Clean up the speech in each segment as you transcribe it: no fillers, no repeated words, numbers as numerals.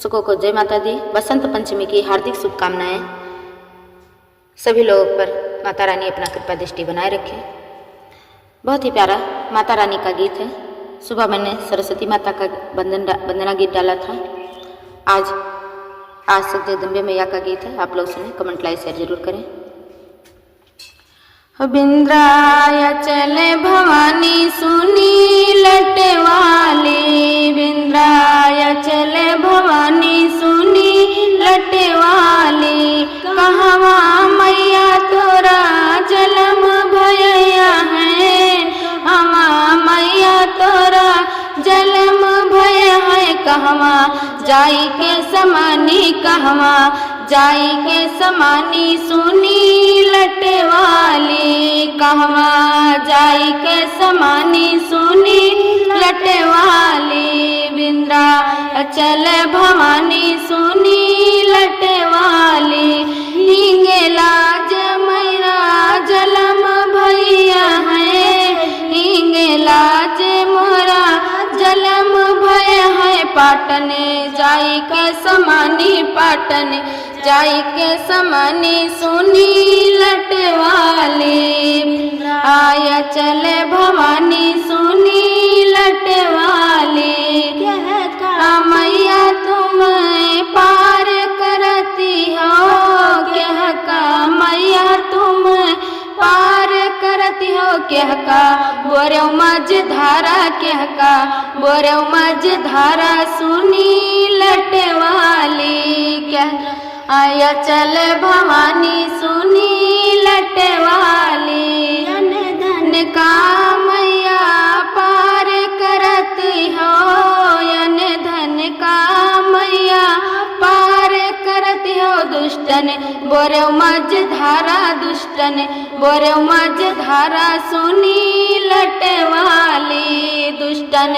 दर्शकों को जय माता दी। बसंत पंचमी की हार्दिक शुभकामनाएं। सभी लोगों पर माता रानी अपना कृपा दृष्टि बनाए रखे। बहुत ही प्यारा माता रानी का गीत है। सुबह मैंने सरस्वती माता का वंदना गीत डाला था। आज जगदम्बे मैया का गीत है। आप लोग सुने, कमेंट लाइक शेयर जरूर करें। बिंद्राचल भवानी सुनी लटे वाली, बिंद्राचल भवानी सुनी लटे वाली, कहवा मैया तोरा जलम भैया है, हमा मैया तोरा जलम भय है, कहवा जाई के समानी, कहवा जाई के समानी सुनी लटे वाली, कहवा जाई के समानी सुनी लटे वाली, बिंद्राचल भवानी सुनी लटे वाली, हिंगे लाज मैरा जलम भैया है, हिंगे लाज मोरा जलम भय है, पाटन जाई के समानी, पाटन जाई के समानी सुनी लटे वाली, आया चले भवानी सुनी लटे वाली, मैया तुम पार करती हो, क्या का मैया तुम पार करती हो, क्या का बोरे मज धारा, क्या का बोरे मज धारा सुनी लटे वाली, क्या आया चल भवानी सुनी लटे वाली, धन का मैया पार करती हो, यन धन का मैया पार करती हो, दुष्टन बोरे मज धारा, दुष्टन बोरे मज धारा सुनी लटे वाली, दुष्टन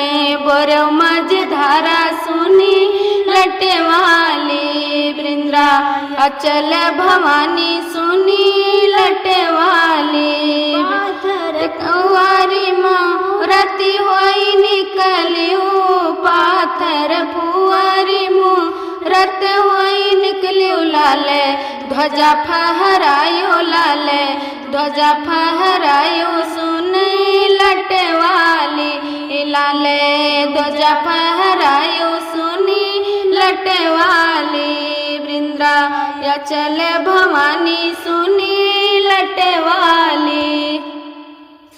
बोरे मज धारा सुनी लटे वाली, बिंद्राचल भवानी सुनी लटे वाली, कुंवारी मूरति होई निकलियो, पाथर फुआरी मूरत होई निकलियो, लाले ध्वजा फहरायो, लाले ध्वजा फहरायो सुनी लटे वाली, लाले ध्वजा फहरायो सुनी लटे वाली, बिंद्राचल भवानी सुनी लटे वाली।